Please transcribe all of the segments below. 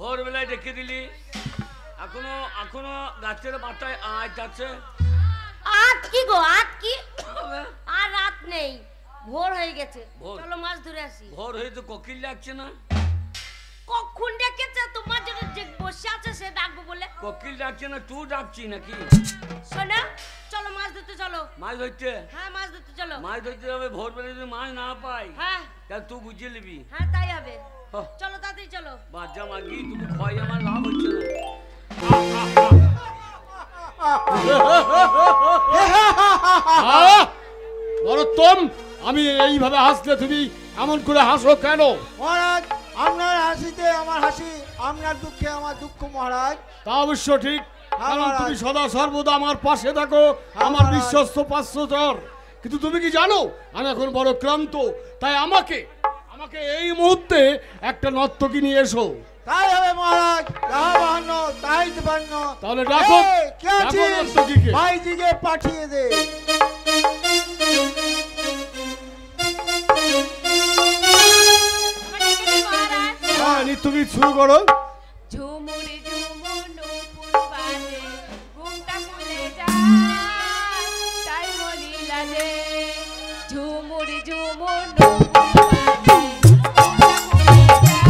ভোরবেলায় ডেকে দিলি, এখনো এখনো গাছের পাতায় আজ যাচ্ছে। আজ কি গো, আজ কি? আর রাত নেই, ভোর হয়ে গেছে, চলো মাছ ধরে আসি। ভোর হয়ে তো কোকিল ডাকছে না? কখন ডেকেছে? তোমার জন্য যে বসে আছে সে ডাকবো বলে। কোকিল ডাকছে না, তুই ডাকছি নাকি? শোনা, চলো মাছ ধরতে চলো। মাছ ধরতে? হ্যাঁ মাছ ধরতে চলো। মাছ ধরতে যাবে, ভোরবেলা যদি মাছ না পাই হ্যাঁ তাহলে তুই বুঝিয়ে নিবি। হ্যাঁ তাই হবে, চলো তাড়াতাড়ি চলো। বাচ্চা মাগি, তুমি খয় আমার লাভ হচ্ছে না। নরোত্তম, আমি এইভাবে হাসলে তুমি এমন করে হাসো কেন? মহারাজ, আপনার হাসিতে আমার হাসি, আপনার দুঃখে আমার দুঃখ মহারাজ। তা অবশ্য ঠিক, কারণ তুমি সদা সর্বদা আমার পাশে থাকো, আমার বিশ্বস্ত পার্শ্বচর। কিন্তু তুমি কি জানো আমি এখন বড় ক্লান্ত, তাই আমাকে এই মুহূর্তে একটা নর্তকী নিয়ে এসো। তাই হবে মহারাজ, যাহা বাহান্ন তাই বাহান্ন। তাহলে ডাকো, কে আছিস? নর্তকীকে ভাইজিকে পাঠিয়ে দে। হ্যাঁ, নৃত্যগীত শুরু করো। ঝুমুর ঝুমুর নূপুর বাজে, ঘুমটা খুলে যায়, তাই বলি লাজে। ঝুমুর ঝুমুর নূপুর বাজে, ঘুমটা খুলে যায়,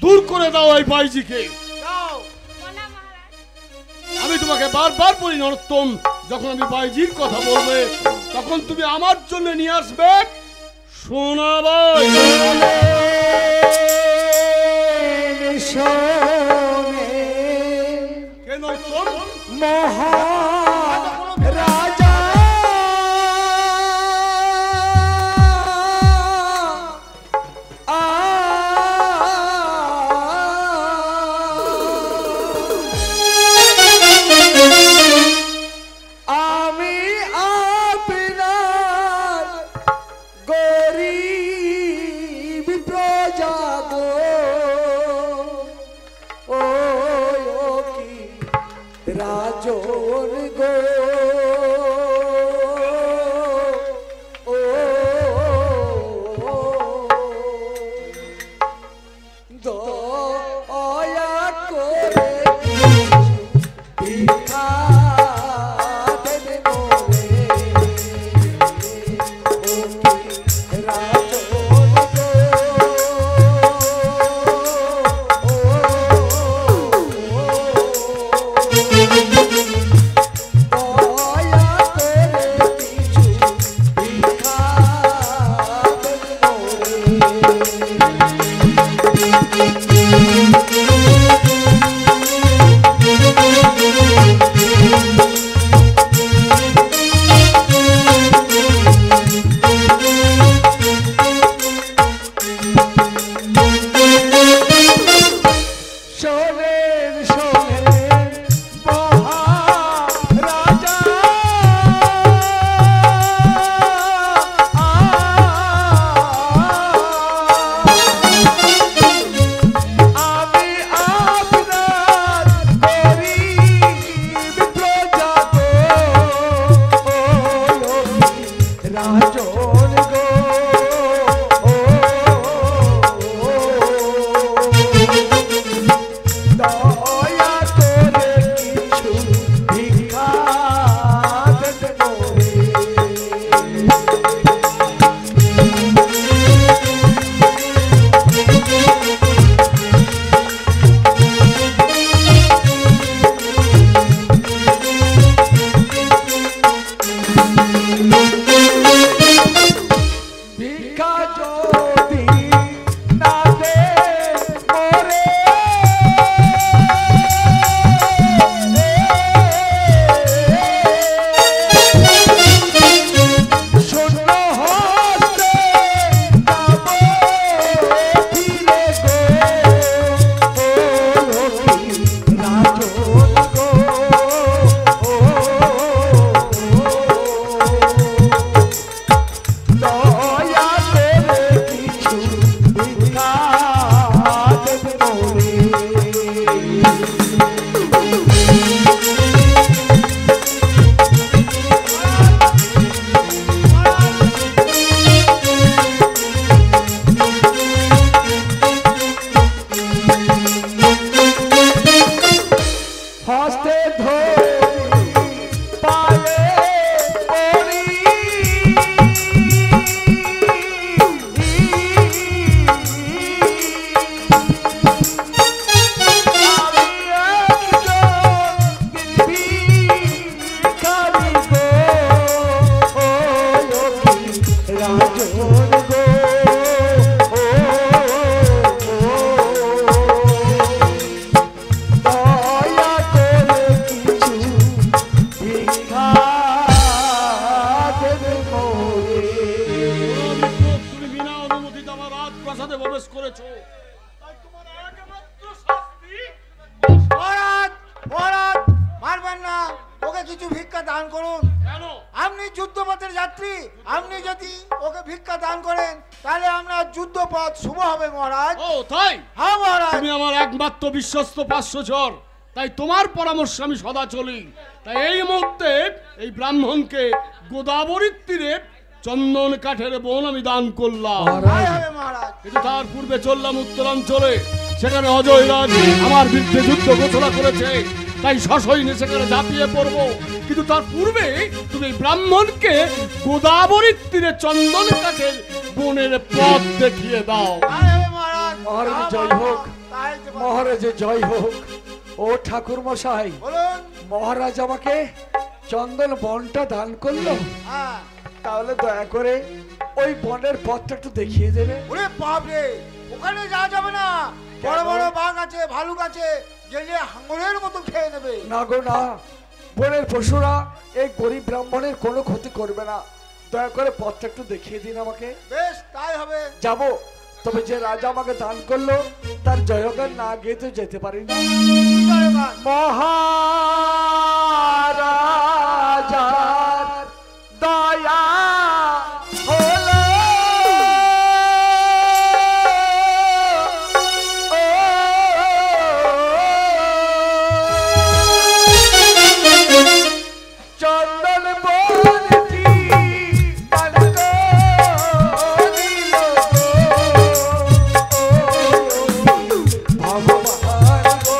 দূর করে দাও এই ভাইজিকে। আমি তোমাকে বারবার বলি নরোত্তম, যখন আমি বাইজির কথা বলবে তখন তুমি আমার জন্য নিয়ে আসবে সোনা বাই। কে নরোত্তম? মহারাজা যাত্রী, আপনি যদি ওকে ভিক্ষা দান করেন তাহলে আপনার যুদ্ধপথ শুভ হবে মহারাজ। ও তাই? হ্যাঁ মহারাজ। তুমি আমার একমাত্র বিশ্বস্ত পার্শ্বচর, তাই তোমার পরামর্শ আমি সদা চলি। তাই এই মুহূর্তে এই ব্রাহ্মণকে গোদাবরীর তীরে চন্দন কাঠের বন আমি দান করলাম। তাই হবে মহারাজ। কিন্তু তার পূর্বে চললাম উত্তরাঞ্চলে, সেখানে অজয় রাজ আমার বিরুদ্ধে যুদ্ধ ঘোষণা করেছে, তাই সসৈন্যে সেখানে ঝাঁপিয়ে পড়ব। কিন্তু তার পূর্বে তুমি ব্রাহ্মণকে গোদাবরীর তীরে চন্দন কাঠের বনের পথ দেখিয়ে দাও। তাই হবে মহারাজ। মহারাজ জয় হোক, তাই যে মহারাজের জয় হোক। ও ঠাকুর মশাই, বলুন। মহারাজ আমাকে চন্দন বনটা দান করলো, হ্যাঁ। তাহলে দয়া করে ওই বনের পথটা একটু দেখিয়ে দেবে। ওরে বাপ রে, ওখানে যাওয়া যাবে না। বড় বড় বাঘ আছে, ভালুক আছে, গেলে হাঙরের মতো খেয়ে নেবে। না গো না, বনের পশুরা এই গরিব ব্রাহ্মণের কোনো ক্ষতি করবে না, দয়া করে পথটা একটু দেখিয়ে দিন আমাকে। বেশ, তাই হবে। যাব, তবে যে রাজা আমাকে দান করলো তার জয়গান না গিয়ে তো যেতে পারি না। জয়গান। মহারাজার দয়া হলো, চন্দন বনটি দান করিল ভগবান গো।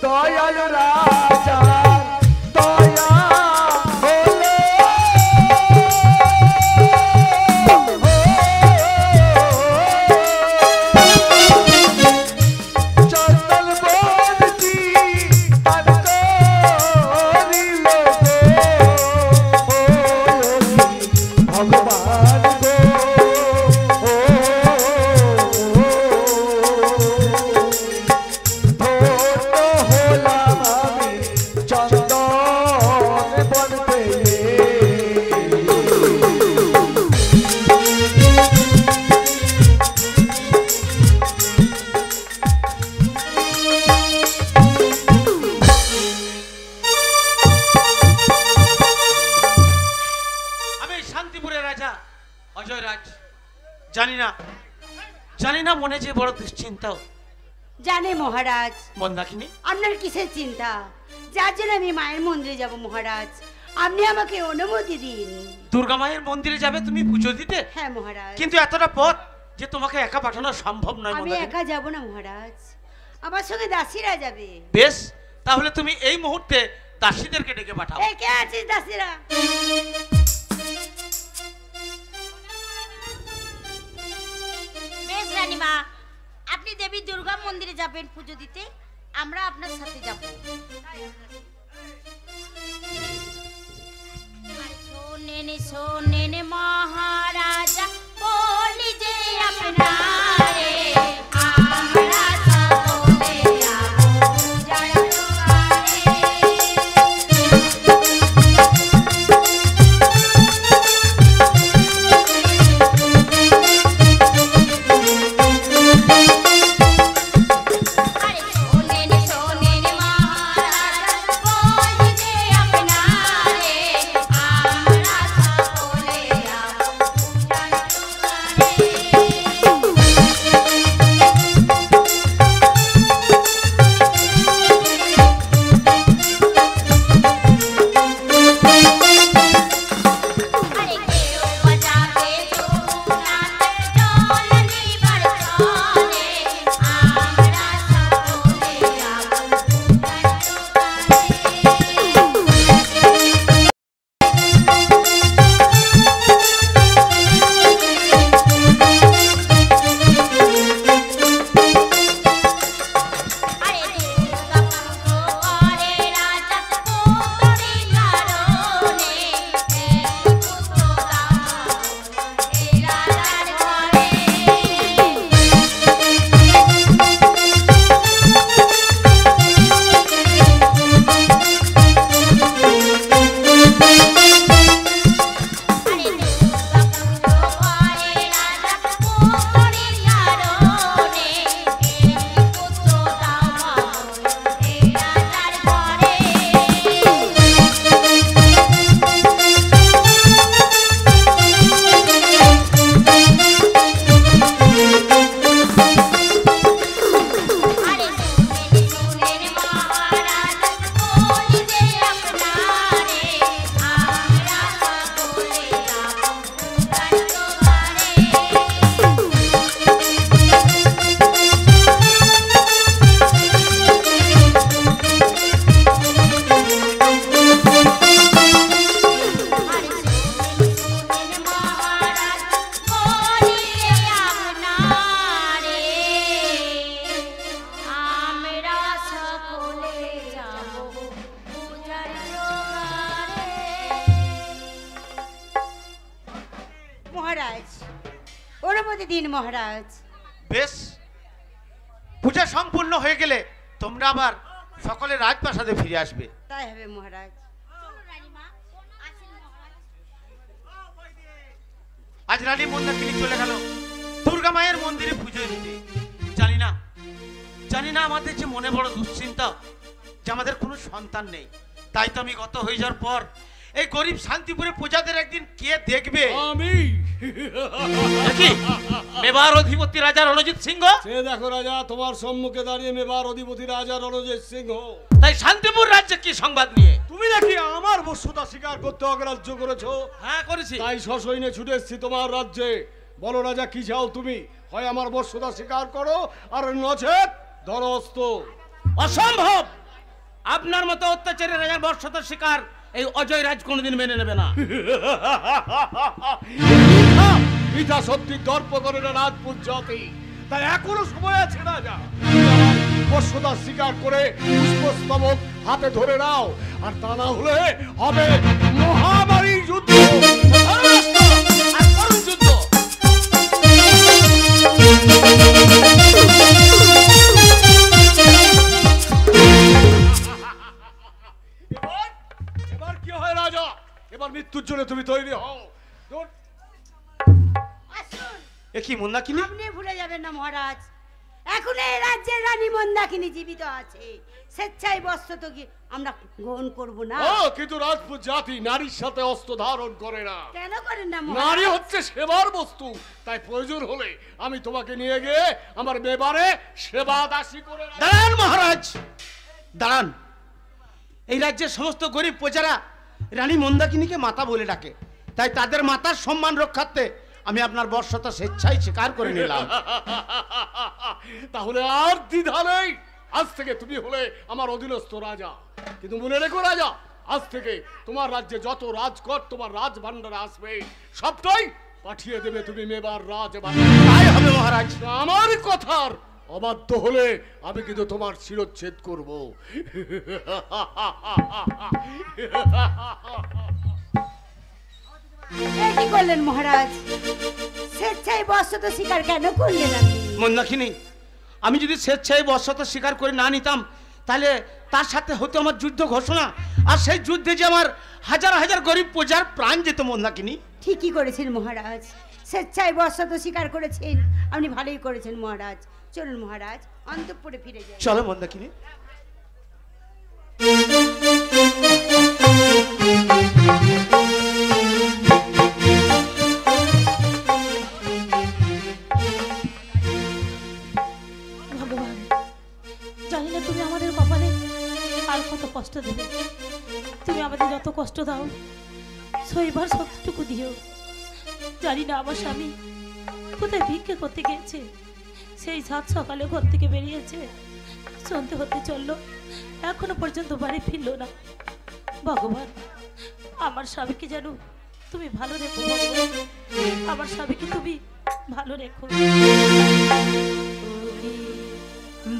দয়াল রাজা দয়া হলো, চন্দন বনটি দান করিল ভগবান গো। হলাম আমি চন্দন বন পেয়ে। আমি শান্তিপুরের রাজা অজয় রাজ। জানি না মনে যে বড় দুশ্চিন্তাও। জানে মহারাজ, মন্দাকিনী, আপনার কিসের চিন্তা? যার জন্য আমি মায়ের মন্দিরে যাব মহারাজ, আপনি আমাকে অনুমতি দিন। দুর্গা মায়ের মন্দিরে যাবে তুমি পুজো দিতে? হ্যাঁ মহারাজ। কিন্তু এতটা পথ যে তোমাকে একা পাঠানো সম্ভব নয় আমি মন্দাকিনী। একা যাব না মহারাজ, আমার সঙ্গে দাসীরা যাবে। বেশ, তাহলে তুমি এই মুহূর্তে দাসীদেরকে ডেকে পাঠাও। এই কে আছিস দাসীরা? বেশ রানীমা, আপনি দেবী দুর্গা মন্দিরে যাবেন পুজো দিতে, আমরা আপনার সাথে যাব। শোনেন শোনেন মহারাজা, বলি যে আপনারে আমরা সকলে যাবো জয় দুয়ারে। মহারাজা, বলি যে আপনারে আমরা সকলে মহারাজ, অনুমতি দিন মহারাজ। বেশ, পূজা সম্পূর্ণ হয়ে গেলে তোমরা আবার সকলে রাজপ্রাসাদে ফিরে আসবে। তাই হবে মহারাজ। আজ রানী মন্দাকিনী চলে গেল দুর্গা মায়ের মন্দিরে পুজো দিতে। জানি না আমাদের যে মনে বড় দুশ্চিন্তা যে আমাদের কোনো সন্তান নেই। তাই তো আমি গত হয়ে যাওয়ার পর এই গরিব শান্তিপুরে পূজাদের একদিন কে দেখবে? আমি। কি মেবার অধিপতি রাজা রণজিৎ সিংহ? সে দেখো রাজা, তোমার সম্মুখে দাঁড়িয়ে মেবার অধিপতি রাজা রণজিৎ সিংহ। তাই শান্তিপুর রাজ্যে কি সংবাদ নিয়ে? তুমি নাকি আমার বশ্যতা স্বীকার করতে অগ্রাহ্য করেছো? হ্যাঁ করেছি। তাই সসৈন্যে ছুটে এসেছি তোমার রাজ্যে। বলো রাজা, কি চাও তুমি? হয় আমার বশ্যতা স্বীকার করো, আর নচেত ধরস্ত। অসম্ভব! আপনার মতো অত্যাচারী রাজার বর্ষতা শিকার এই অজয় রাজ কোনোদিন মেনে নেবে না। পিতা সত্যি দর্প করে না রাজপুত জাতি। তাই এখনো সময় আছে রাজা, বশ্যতা স্বীকার করে পুষ্পস্তবক হাতে ধরে নাও, আর তা না হলে হবে মহামারী যুদ্ধ, আর করুণ যুদ্ধ। এবার কি হয় রাজা? এবার মৃত্যুর জন্য তুমি তৈরি হও। এ কি মন্দাকিনী? আপনি ভুলে যাবেন না মহারাজ, এখন এই রাজ্যের রানী মন্দাকিনী জীবিত আছে। স্বেচ্ছায় বস্ত্র তো কি আমরা গ্রহণ করব না? কিন্তু রাজপুত জাতি নারীর সাথে অস্ত্র ধারণ করে না। কেন করেন না নারী মহারাজ? হচ্ছে সেবার বস্তু। তাই প্রয়োজন হলে আমি তোমাকে নিয়ে গিয়ে আমার মেবারে সেবা দাসী করে রাখবো। দাঁড়ান মহারাজ, দাঁড়ান। এই রাজ্যের সমস্ত গরিব প্রজারা রানী মন্দাকিনীকে মাতা বলে ডাকে। তাই তাদের মাতার সম্মান রক্ষার্থে আমি আপনার বর্ষতা স্বেচ্ছায় স্বীকার করে নিলাম। তাহলে আর দ্বিধা নেই, আজ থেকে তুমি হলে আমার অধীনস্থ রাজা। কিন্তু মনে রেখো রাজা, আজ থেকে তোমার রাজ্যে যত রাজকর তোমার রাজ ভান্ডারে আসবে সবটাই পাঠিয়ে দেবে তুমি মেবার রাজ ভান্ডারে। তাই হবে মহারাজ। আমার কথার অবাধ্য হলে আমি কিন্তু তোমার শিরচ্ছেদ করব। কি করলেন মহারাজ? স্বেচ্ছায় বস্ত্র তো স্বীকার কেন করলেন আপনি? মন্দাকিনী, আমি যদি স্বেচ্ছায় বর্ষতা স্বীকার করে না নিতাম তাহলে তার সাথে হতো আমার যুদ্ধ ঘোষণা, আর সেই যুদ্ধে যে আমার হাজার হাজার গরিব প্রজার প্রাণ যেত। মন্দাকিনী, ঠিকই করেছেন মহারাজ, স্বেচ্ছায় বস্ত্র তো স্বীকার করেছেন, আপনি ভালোই করেছেন মহারাজ। চলুন মহারাজ, অন্তঃপুরে ফিরে যাই। চলো মন্দাকিনী। ভগবান, জানি না তুমি আমাদের কপালে আর কত কষ্ট দেবে। তুমি আমাদের যত কষ্ট দাও সইবার শক্তিটুকু দিও। জানি না আমার স্বামী কোথায় ভিক্ষে করতে গিয়েছে। সেই সাত সকালে ঘর থেকে বেরিয়েছে, সন্ধে হতে চললো, এখনো পর্যন্ত বাড়ি ফিরলো না। ভগবান, আমার স্বামীকে যেন তুমি ভালো রেখো ভগবান, আমার স্বামীকে তুমি ভালো রেখো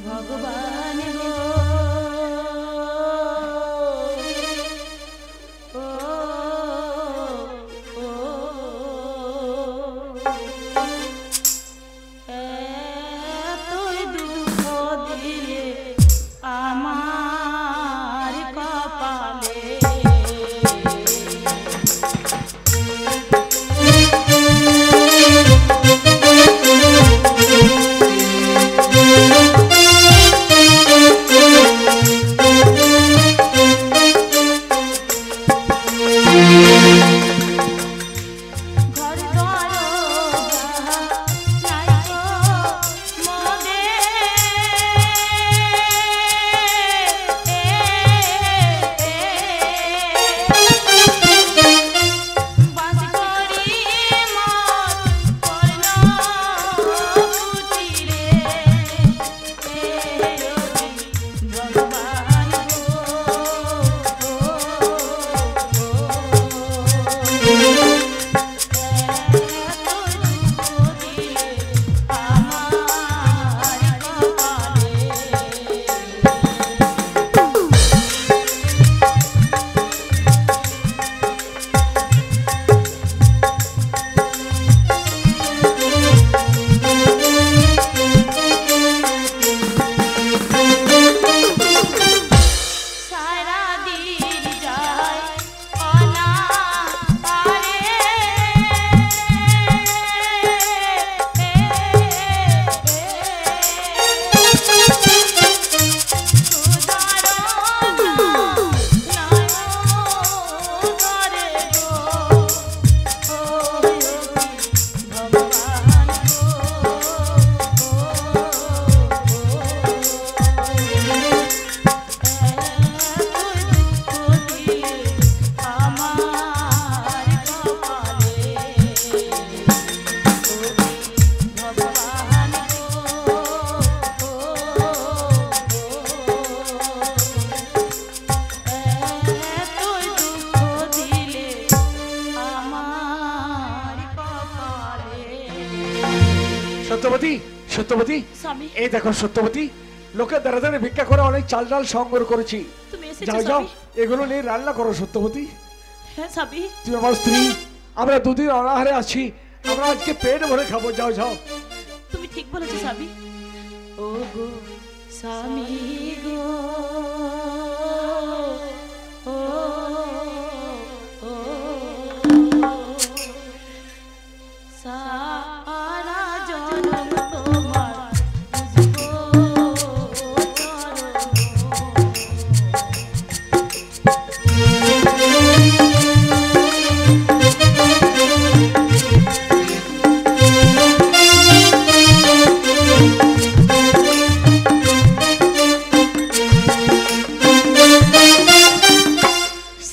ভগবান। সত্যবতী, সত্যবতী, স্বামী এই দেখো সত্যবতী, লোকের দ্বারা দ্বারা ভিক্ষা করে অনেক চাল ডাল সংগ্রহ করেছি। তুমি এসেছো যাও যাও, স্বামী? এগুলো নিয়ে রান্না করো সত্যবতী। হ্যাঁ স্বামী, তুমি আমার স্ত্রী, আমরা দুদিন অনাহারে আছি, আমরা আজকে পেট ভরে খাবো। যাও যাও। তুমি ঠিক বলেছো স্বামী। ও গো স্বামী গো, ও ও সারা জনম তোমার বুঝবো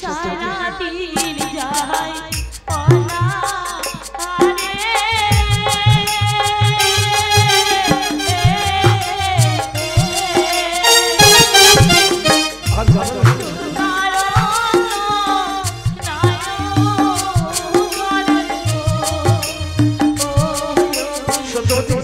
সারা দিন যাই আর যাও না। সত্যবতী,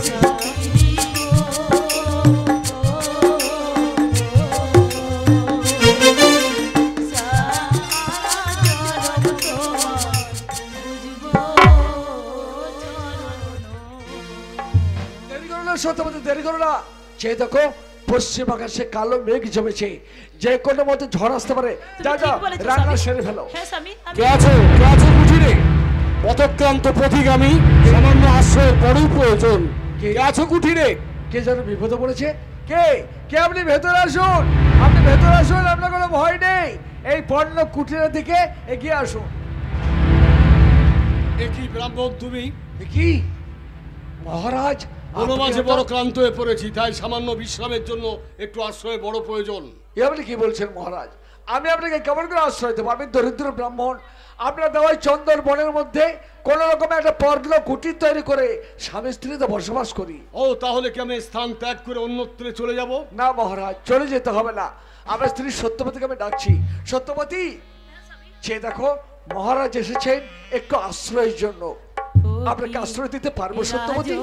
দেরি করো না সত্যবতী, দেরি করো না। যে দেখো পশ্চিম আকাশে কালো মেঘ জমেছে, যে কোনো মতে ঝড় আসতে পারে। যা যা, রান্না সেরে ফেলো। হ্যাঁ স্বামী, কে আছো কুঠিরে? পথক্রান্ত পথিগামী, সামান্য আশ্রয়ের বড়ই প্রয়োজন। কে আছো কুঠিরে? কে যেন বিপদে পড়েছে। কে কে? আপনি ভেতরে আসুন, আপনি ভেতরে আসুন, আপনার কোনো ভয় নেই। এই পণ্য কুটিরের দিকে এগিয়ে আসুন। একই ব্রাহ্মণ তুমি? কি মহারাজ, বনমাঝে বড় ক্লান্ত হয়ে পড়েছি, তাই সামান্য বিশ্রামের জন্য একটু আশ্রয় বড় প্রয়োজন। এ আপনি কি বলছেন মহারাজ? আমি আপনাকে কেমন করে আশ্রয় দেবো? আমি দরিদ্র ব্রাহ্মণ। আপনার দেওয়াই চন্দন বনের মধ্যে কোন রকম একটা পর্ণ কুটির তৈরি করে স্বামী স্ত্রীতে বসবাস করি। ও, তাহলে কি আমি স্থান ত্যাগ করে অন্যত্রে চলে যাব? না মহারাজ, চলে যেতে হবে না। আমার স্ত্রী সত্যবতীকে আমি ডাকছি। সত্যবতী, যে দেখো মহারাজ এসেছেন একটু আশ্রয়ের জন্য। আপনাকে আশ্রয় দিতে পারবো সত্যবতী?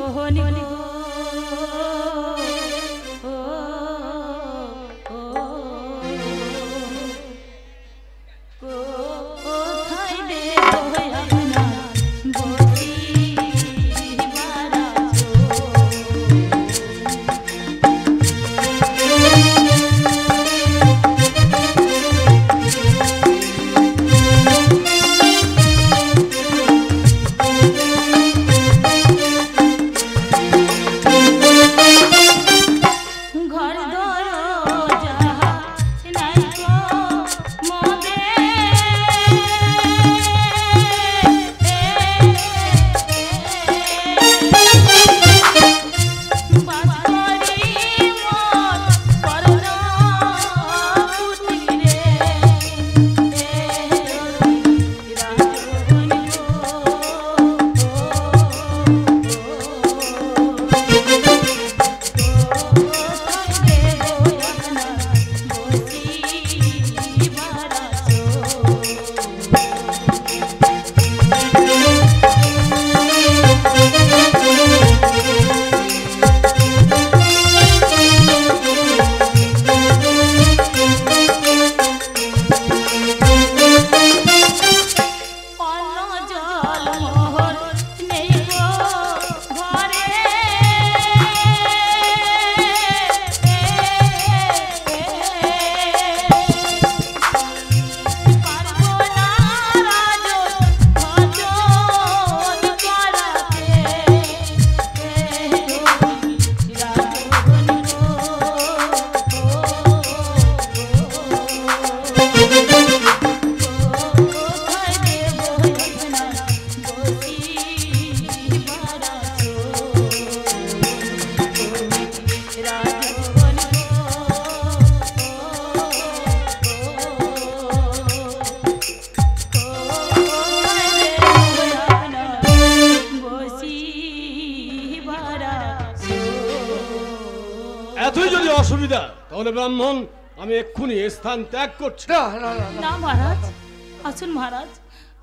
এতই যদি অসুবিধা, তাহলে ব্রাহ্মণ আমি এক্ষুনি স্থান ত্যাগ করছি। না না না না। না মহারাজ, আসুন মহারাজ,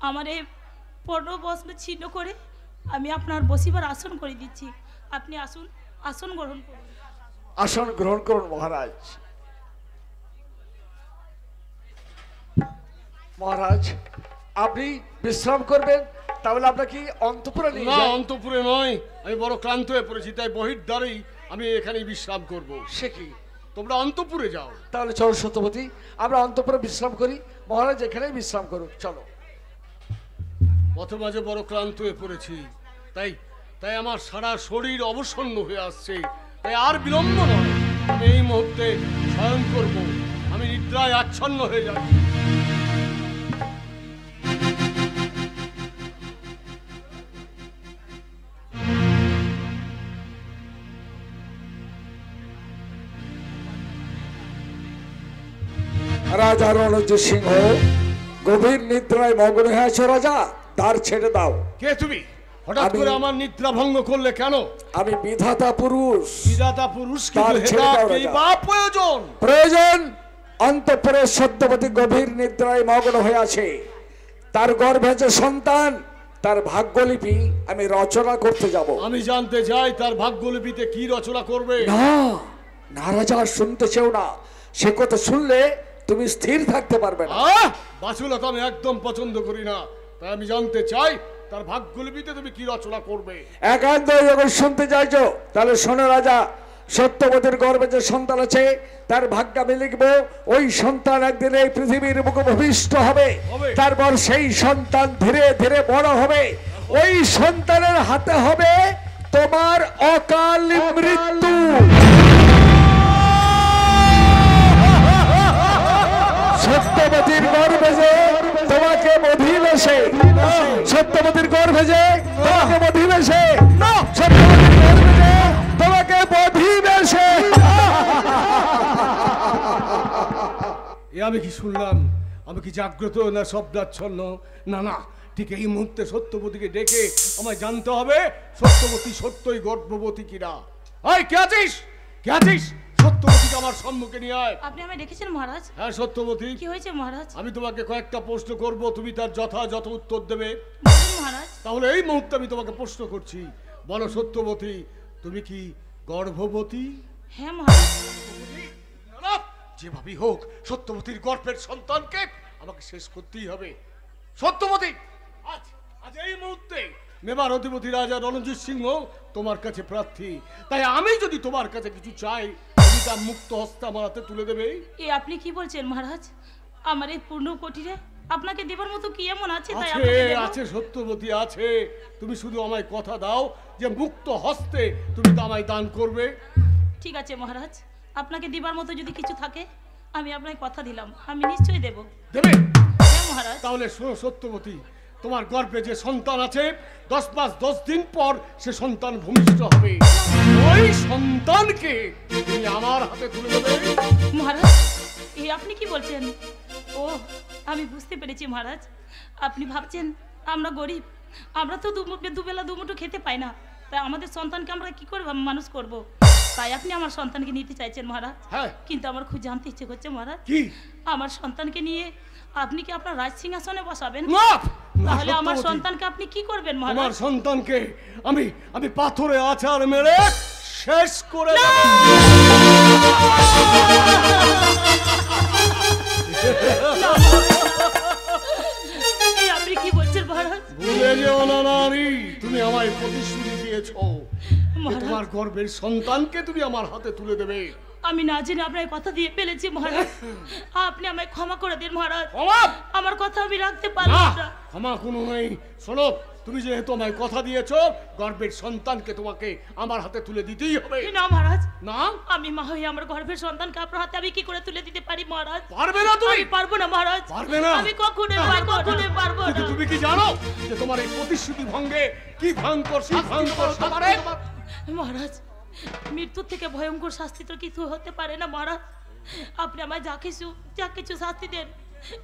আমার এই পর্ণ বস্ত্র ছিন্ন করে আমি আপনার বসিবার আসন করে দিচ্ছি। আপনি আসুন, আসন গ্রহণ করুন। আসন গ্রহণ করুন মহারাজ। মহারাজ আপনি বিশ্রাম করবেন, তাহলে আপনাকে অন্তঃপুরে নিয়ে না, যাই। অন্তঃপুরে নয়, আমি বড় ক্লান্ত হয়ে পড়েছি, তাই বহির দ্বারেই আমি এখানে বিশ্রাম করব। সে কি? তোমরা অন্তঃপুরে যাও। তাহলে চলো সত্যবতী, আমরা অন্তঃপুরে বিশ্রাম করি, মহারাজ এখানেই বিশ্রাম করুন, চলো। পথে মাঝে বড় ক্লান্ত হয়ে পড়েছি, তাই তাই আমার সারা শরীর অবসন্ন হয়ে আসছে, তাই আর বিলম্ব নয়, আমি এই মুহূর্তে শয়ন করব। আমি নিদ্রায় আচ্ছন্ন হয়ে যাচ্ছি। রাজা রণজিৎ সিংহ গভীর নিদ্রায় মগ্ন হয়ে আছো। রাজা, দ্বার ছেড়ে দাও। কে তুমি? হঠাৎ করে আমার নিদ্রা ভঙ্গ করলে কেন? আমি বিধাতা পুরুষ। বিধাতা পুরুষ, দ্বার ছেড়ে দাও কি রাজা। বা প্রয়োজন? প্রয়োজন, অন্তঃপুরে সত্যবতী গভীর নিদ্রায় মগ্ন হয়ে আছে। তার গর্ভে যে সন্তান, তার ভাগ্যলিপি আমি রচনা করতে যাব। আমি জানতে চাই তার ভাগ্যলিপিতে কি রচনা করবে। না না রাজা, শুনতে চেও না, সে কথা শুনলে তুমি স্থির থাকতে পারবে না। বাছুলতা আমি একদম পছন্দ করি না, তাই আমি জানতে চাই তার ভাগ্যলিপিতে তুমি কি রচনা করবে। একান্ত যখন শুনতে চাইছো তাহলে শোনো রাজা, সত্যবতীর গর্ভে যে সন্তান আছে তার ভাগ্য আমি লিখবো। ওই সন্তান একদিন এই পৃথিবীর মুখে ভূমিষ্ঠ হবে, তারপর সেই সন্তান ধীরে ধীরে বড় হবে, ওই সন্তানের হাতে হবে তোমার অকাল মৃত্যু। সত্যবতীর গর্ভে যে তোমাকে অধিবেশে, সত্যবতীর গর্ভে যে তোমাকে অধিবেশে, সত্যবতীর গর্ভে যে তোমাকে অধিবেশে। এ আমি কি শুনলাম? আমি কি জাগ্রত না শব্দাচ্ছন্ন? না না, ঠিক এই মুহূর্তে সত্যবতীকে ডেকে আমায় জানতে হবে সত্যবতী সত্যই গর্ভবতী কিনা। এই কে আছিস? কে আছিস? সত্যবতীকে আমার সম্মুখে নিয়ে আয়। আপনি আমায় ডেকেছেন মহারাজ? হ্যাঁ সত্যবতী, কি হয়েছে মহারাজ? আমি তোমাকে কয়েকটা প্রশ্ন করব, তুমি তার যথাযথ উত্তর দেবে। বলুন মহারাজ। তাহলে এই মুহূর্তে আমি তোমাকে প্রশ্ন করছি, বলো সত্যবতী, তুমি কি গর্ভবতী? হ্যাঁ মহারাজ। না, যেভাবেই হোক সত্যবতীর গর্ভের সন্তানকে আমাকে শেষ করতেই হবে। সত্যবতী, আজ আজ এই মুহূর্তে মেবার অধিপতি রাজা রণজিৎ সিংহ তোমার কাছে প্রার্থী, তাই আমি যদি তোমার কাছে কিছু চাই তুমি তা মুক্ত হস্তে আমার হাতে তুলে দেবে। এ আপনি কি বলছেন মহারাজ? আমার এই পূর্ণ কোটিরে আপনাকে দেবার মতো কি এমন আছে তাই আছে আপনাকে দেব? আছে সত্যবতী আছে, তুমি শুধু আমায় কথা দাও যে মুক্ত হস্তে তুমি তা আমায় দান করবে। ঠিক আছে মহারাজ, আপনাকে দিবার মতো যদি কিছু থাকে আমি আপনাকে কথা দিলাম, আমি নিশ্চয়ই দেব। দেবে? হ্যাঁ মহারাজ। তাহলে শোনো সত্যবতী, তোমার গর্ভে যে সন্তান আছে 10 মাস 10 দিন পর সে সন্তান ভূমিষ্ঠ হবে, ওই সন্তানকে তুমি আমার হাতে তুলে দেবে। মহারাজ, এই আপনি কি বলছেন? ও, আমি বুঝতে পেরেছি মহারাজ, আপনি ভাবছেন আমরা গরিব, আমরা তো দুবেলা দুমুঠো খেতে পাই না, তাই আমাদের সন্তানকে আমরা কি করে মানুষ করব, তাই আপনি আমার সন্তানকে নিতে চাইছেন মহারাজ। হ্যাঁ। কিন্তু আমার খুব জানতে ইচ্ছে করছে মহারাজ, কি? আমার সন্তানকে নিয়ে আপনি কি আপনার রাজ সিংহাসনে বসাবেন? না, তাহলে আমার সত্যবতী, সন্তানকে আপনি কি করবেন আমার মহারাজ? সন্তানকে আমি আমি পাথরে আছাড় মেরে শেষ করে দেব। এই আপনি কি বলছেন মহারাজ? ভুলে যেও না নারী, তুমি আমায় প্রতিশ্রুতি দিয়েছো যে মহারাজ, তোমার গর্ভের সন্তানকে তুমি আমার হাতে তুলে দেবে। আমি না জেনে আপনার কথা দিয়ে ফেলেছি মহারাজ, আপনি আমায় ক্ষমা করে দিন মহারাজ। ক্ষমা? আমার কথা আমি রাখতে না, পারলাম না। ক্ষমা কোনো নেই। শোনো, তুমি যেহেতু আমায় কথা দিয়েছো, গর্ভের সন্তানকে তোমাকে আমার হাতে তুলে দিতেই হবে। না মহারাজ, না, আমি মা হয়ে আমার গর্ভের সন্তানকে আপনার হাতে আমি কি করে তুলে দিতে পারি মহারাজ? পারবে না তুমি? আমি পারবো না মহারাজ, পারবে না? আমি কখনোই পারবো কিন্তু না। তুমি কি জানো যে তোমার এই প্রতিশ্রুতি ভঙ্গে কি ভয়ঙ্কর শাস্তি পারে? মহারাজ, মৃত্যুর থেকে ভয়ঙ্কর শাস্তি তো কিছু হতে পারে না মহারাজ, আপনি আমায় যা কিছু শাস্তি দেন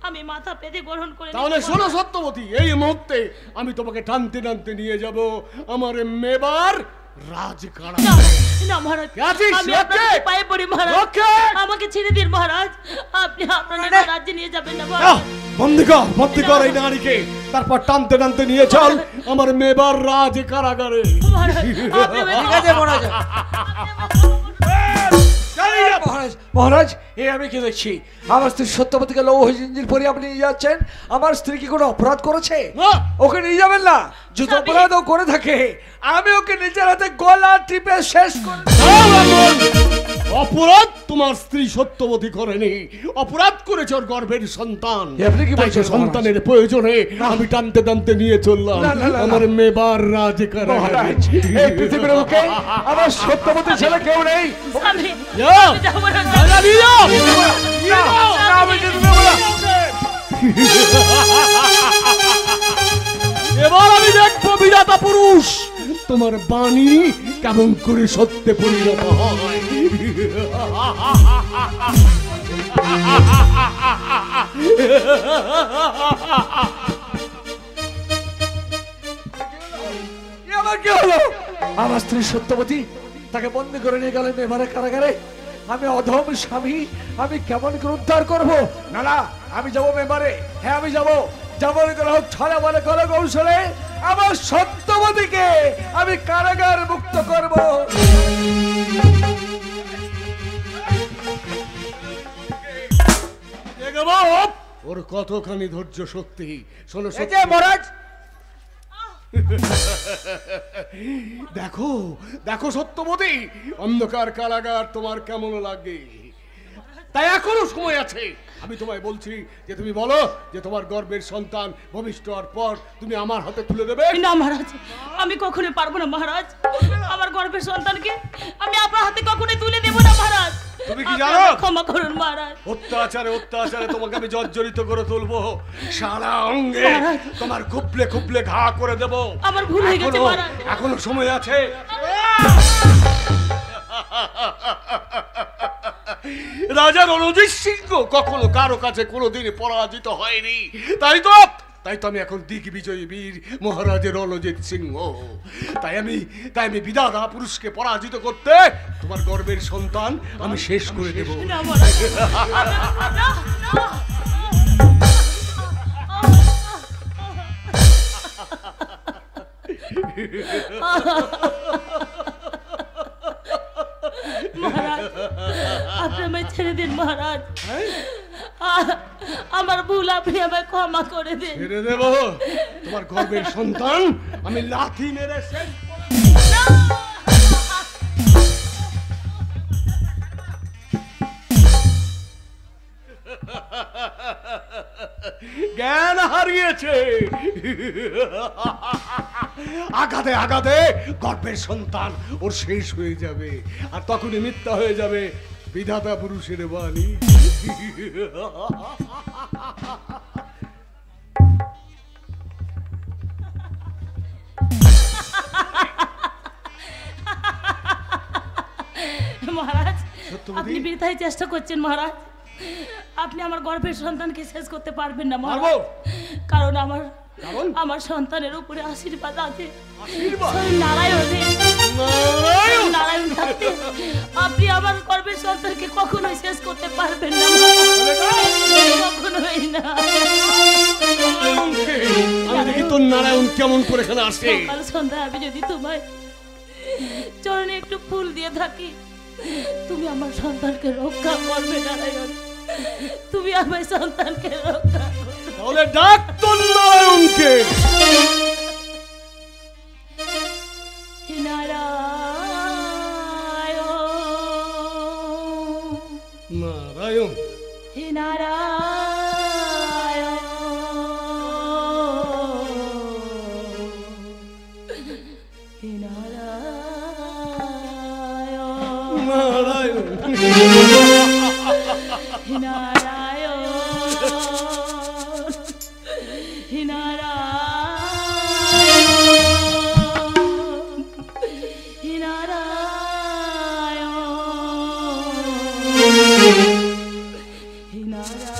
আমি মাথা পেতে গ্রহণ করে নেব। তাহলে শোনো সত্যবতী, এই মুহূর্তে আমি তোমাকে টানতে টানতে নিয়ে যাব আমার মেবার রাজকারা। না মহারাজ, আছিস? আমি আপনার রক্ষে! পায়ে পড়ি মহারাজ, রক্ষে! আমাকে ছেড়ে দিন মহারাজ, আপনি আপনার রাজ্যে নিয়ে যাবেন না মহারাজ। বন্দি কর এই নারীকে, তারপর টানতে টানতে নিয়ে চল আমার মেবার রাজ কারাগারে। ঠিক আছে মহারাজ। মহারাজ মহারাজ, এ আমি কি দেখছি? আমার স্ত্রী সত্যবতীকে লৌহ জিঞ্জির পরে আপনি নিয়ে যাচ্ছেন। আমার স্ত্রী কি কোনো অপরাধ করেছে? না। ওকে নিয়ে যাবেন না। যদি অপরাধ ও করে থাকে আমি ওকে নিজের হাতে গলা টিপে শেষ করে অপরাধ তোমার স্ত্রী সত্যবতী করেনি, অপরাধ করেছে ওর গর্ভের সন্তান। আপনি কি বলছেন? সন্তানের প্রয়োজনে আমি টানতে টানতে নিয়ে চললাম আমার মেবার রাজ কারাগারে। এই পৃথিবীর বুকে আমার সত্যবতী ছেলে কেউ নেই। স্বামী, যাও। আমি যাবো না। রাজা নিয়ে যাও। আমি যেতে দেবো না। এবার আমি দেখবো বিধাতা পুরুষ তোমার বাণী কেমন করে সত্যে পরিণত হয়। আমার কি হলো? আমার স্ত্রী সত্যবতী, তাকে বন্দি করে নিয়ে গেলেন এবারে কারাগারে। আমি অধম স্বামী, আমি কেমন করে উদ্ধার করবো? না না, আমি যাবো মেবারে। হ্যাঁ আমি যাবো। হোক ছড়া বলে কল কৌশলে আমার সত্যবতীকে আমি কারাগার মুক্ত করব। ওর কতখানি ধৈর্য শক্তি শোনো। এই যে মহারাজ, দেখো দেখো সত্যবতী, অন্ধকার কারাগার তোমার কেমন লাগে? তাই এখনো সময় আছে। আমি তোমায় বলছি যে তুমি বলো যে তোমার গর্ভের সন্তান ভূমিষ্ঠ হওয়ার পর তুমি আমার হাতে তুলে দেবে। না মহারাজ, আমি কখনোই পারবো না মহারাজ। আমার গর্ভের সন্তানকে আমি আপনার হাতে কখনোই তুলে দেব না মহারাজ। তুমি কি আপনি জানো? আমাকে ক্ষমা করুন মহারাজ। অত্যাচারে অত্যাচারে তোমাকে আমি জর্জরিত করে তুলবো, সারা অঙ্গে মহারাজ। তোমার খুবলে খুবলে ঘা করে দেব। আমার ভুল হয়ে গেছে মহারাজ। এখনো সময় আছে। রাজা রণজিৎ সিংহ কখনো কারো কাছে কোনোদিন পরাজিত হয়নি। তাই তো আমি এখন দিগ্বিজয়ী বীর মহারাজের রণজিৎ সিংহ। তাই আমি বিধাতা পুরুষকে পরাজিত করতে তোমার গর্ভের সন্তান আমি শেষ করে দেব। না মহারাজ, না, না। মহারাজ, আপনি আমায় ছেড়ে দিন মহারাজ। আমার ভুল, আপনি আমায় ক্ষমা করে দিন। ছেড়ে দেব? তোমার গর্ভের সন্তান আমি লাথি মেরে শেষ জ্ঞান হারিয়েছে। আঘাতে আঘাতে গর্ভের সন্তান ওর শেষ হয়ে যাবে, আর তখনই মিথ্যা হয়ে যাবে বিধাতা পুরুষের বাণী। মহারাজ, আপনি বৃথাই চেষ্টা করছেন মহারাজ। আপনি আমার গর্ভের সন্তানকে শেষ করতে পারবেন না মহারাজ, কারণ আমার সন্তানের উপরে আশীর্বাদ আছে। নারায়ণ থাকতে আপনি আমার গর্ভের সন্তানকে কখনোই শেষ করতে পারবেন না, কখনোই না। আমি দেখি তোর নারায়ণ কেমন করে এখানে আসে। সকাল সন্ধ্যা আমি যদি তোমায় চরণে একটু ফুল দিয়ে থাকি, তুমি আমার সন্তানকে রক্ষা করবে নারায়ণ। তুমি আমার সন্তানকে রক্ষা করবে। তাহলে ডাক তোর নারায়ণকে। নারায়ণ, হে নারায়ণ, হে নারায়ণ, নারায়ণ, হে নারায়ণ, হে নারায়ণ, হে নারায়ণ,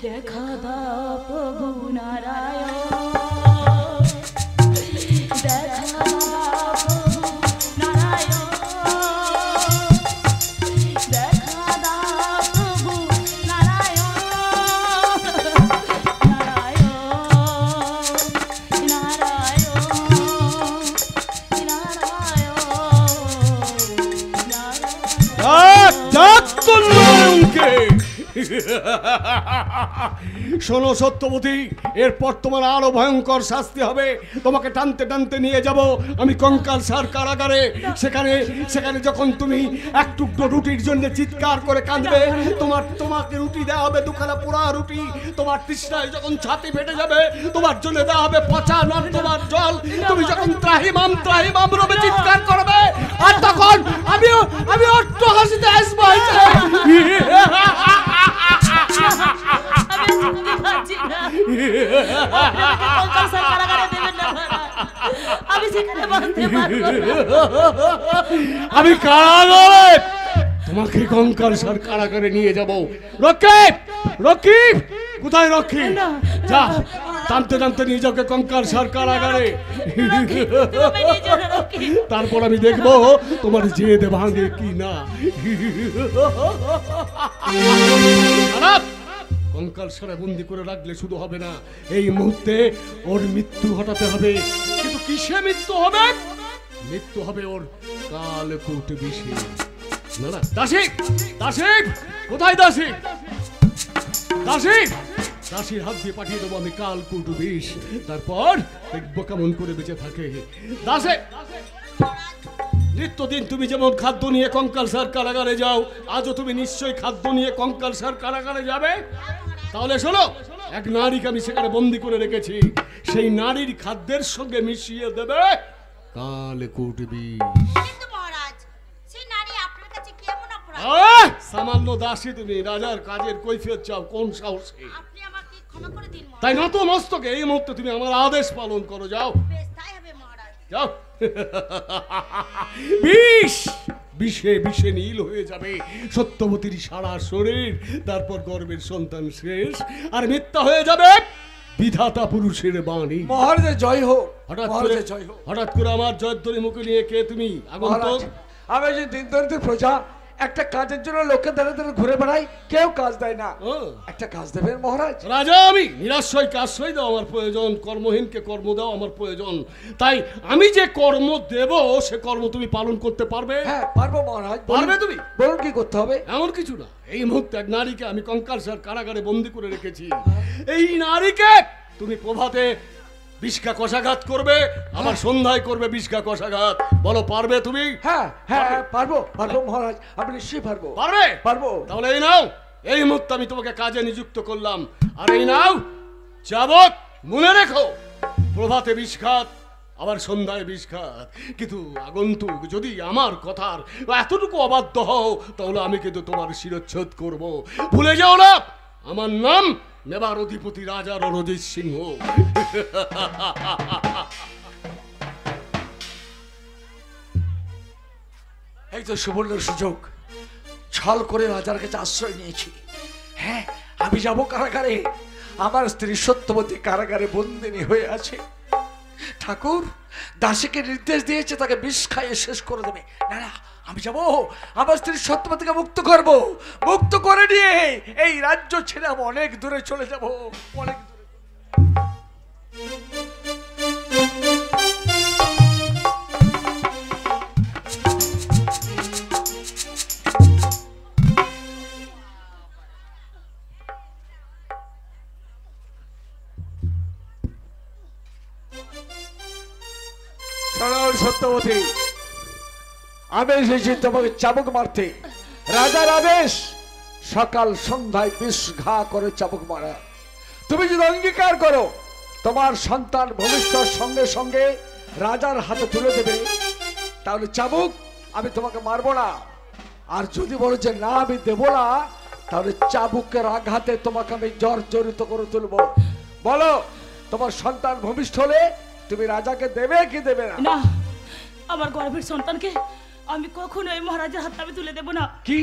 দেখা দাও প্রভু নারায়ণ, দেখা দাও প্রভু নারায়ণ, দেখা কে? শোনো সত্যবতী, এরপর তোমার আরো ভয়ঙ্কর শাস্তি হবে। তোমাকে টানতে টানতে নিয়ে যাব আমি কঙ্কাল সার কারাগারে। সেখানে যখন তুমি এক টুকরো রুটির জন্য চিৎকার করে কাঁদবে, তোমাকে রুটি দেওয়া হবে দুখানা পোড়া রুটি। তোমার তৃষ্ণায় যখন ছাতি ফেটে যাবে, তোমার জন্য দেওয়া হবে পচা নর্দমার জল। তুমি যখন ত্রাহিমাম ত্রাহিমাম রবে চিৎকার করবে, আর তখন আমি অট্ট হাসিতে আসবো। আমি কারাগারে তোমাকে কঙ্কাল সার কারাগারে নিয়ে যাব। রকিব, রকিব কোথায়? রকিব যা, টানতে টানতে নিয়ে যাও কঙ্কাল সার কারাগারে। তারপর আমি দেখবো তোমার জেদ ভাঙে কি না। কঙ্কাল সারে বন্দি করে রাখলে শুধু হবে না, এই মুহূর্তে ওর মৃত্যু ঘটাতে হবে। কিন্তু কিসে মৃত্যু হবে? মৃত্যু হবে ওর কালকূট বিষে। না না, দাসিক, দাসিক কোথায়? দাসিক, দাসিক, দাসীর হাত দিয়ে পাঠিয়ে দেবো আমি কালকূট বিষ। তারপর দেখবো কেমন করে বেঁচে থাকে। দাসে, নিত্যদিন তুমি যেমন খাদ্য নিয়ে কঙ্কাল সার কারাগারে যাও, আজও তুমি নিশ্চয়ই খাদ্য নিয়ে কঙ্কাল সার কারাগারে যাবে। তাহলে শোনো, এক নারীকে আমি সেখানে বন্দি করে রেখেছি। সেই নারীর খাদ্যের সঙ্গে মিশিয়ে দেবে কালকূট বিষ। সামান্য দাসী তুমি, রাজার কাজের কৈফিয়ত চাও কোন সাহসে? তাই নত মস্তকে এই মুহূর্তে তুমি আমার আদেশ পালন করো। যাও, যাও। বিষ, বিষে বিষে নীল হয়ে যাবে সত্যবতীর সারা শরীর। তারপর গর্ভের সন্তান শেষ, আর মিথ্যা হয়ে যাবে বিধাতা পুরুষের বাণী। মহারাজের জয় হোক। হঠাৎ করে আমার জয়ধ্বনি মুখে নিয়ে কে তুমি? আগন্তুক। আমি যে দিন দরিদ্র প্রজা, একটা কাজের জন্য লোকে দাঁড়ে দাঁড়ে ঘুরে বেড়াই, কেউ কাজ দেয় না। একটা কাজ দেবেন মহারাজ? রাজা আমি, নিরাশ্রয়কে আশ্রয় দাও আমার প্রয়োজন, কর্মহীনকে কর্ম দাও আমার প্রয়োজন। তাই আমি যে কর্ম দেব সে কর্ম তুমি পালন করতে পারবে? হ্যাঁ পারবো মহারাজ। পারবে তুমি? বলুন কি করতে হবে? এমন কিছু না, এই মুহূর্তে এক নারীকে আমি কঙ্কাল সার কারাগারে বন্দি করে রেখেছি। এই নারীকে তুমি প্রভাতে বিষকা কষাঘাত করবে, আবার সন্ধ্যায় করবে বিষকা কষাঘাত। বলো পারবে তুমি? হ্যাঁ হ্যাঁ পারবো, পারবো মহারাজ, আমি নিশ্চয়ই পারবো। পারবে? পারবো। তাহলে এই নাও, এই মুহূর্তে আমি তোমাকে কাজে নিযুক্ত করলাম। আর এই নাও যাবত, মনে রেখো, প্রভাতে বিষঘাত, আবার সন্ধ্যায় বিষঘাত। কিন্তু আগন্তুক, যদি আমার কথার এতটুকু অবাধ্য হও, তাহলে আমি কিন্তু তোমার শিরচ্ছেদ করব। ভুলে যাও না, আমার নাম মেবার অধিপতি রাজা রণজিৎ সিংহ। এই তো সুবর্ণ সুযোগ, ছল করে রাজার কাছে আশ্রয় নিয়েছি। হ্যাঁ, আমি যাব কারাগারে। আমার স্ত্রী সত্যবতী কারাগারে বন্দিনী হয়ে আছে। ঠাকুর দাসীকে নির্দেশ দিয়েছে তাকে বিষ খাইয়ে শেষ করে দেবে। না না, আমি যাব, আমার স্ত্রী সত্যবতীকে মুক্ত করব। মুক্ত করে নিয়ে এই রাজ্য ছেড়ে আমি অনেক দূরে চলে যাব, অনেক দূরে। সত্যবতী, আমি এসেছি তোমাকে চাবুক মারতে। রাজার আদেশ, সকাল সন্ধ্যায় বিষ ঘা করে চাবুক মারা। তুমি যদি অঙ্গীকার করো, তোমার সন্তান ভবিষ্যৎ সঙ্গে সঙ্গে রাজার হাতে তুলে দেবে, তাহলে চাবুক আমি তোমাকে মারবো না। আর যদি বলো যে না আমি দেবো না, তাহলে চাবুকের আঘাতে তোমাকে আমি জর্জরিত করে তুলবো। বলো, তোমার সন্তান ভবিষ্যৎ হলে তুমি রাজাকে দেবে কি দেবে না? না, আমার গর্ভের সন্তানকে আমি কখনো এই মহারাজের হাতে আমি তুলে দেব না। কি?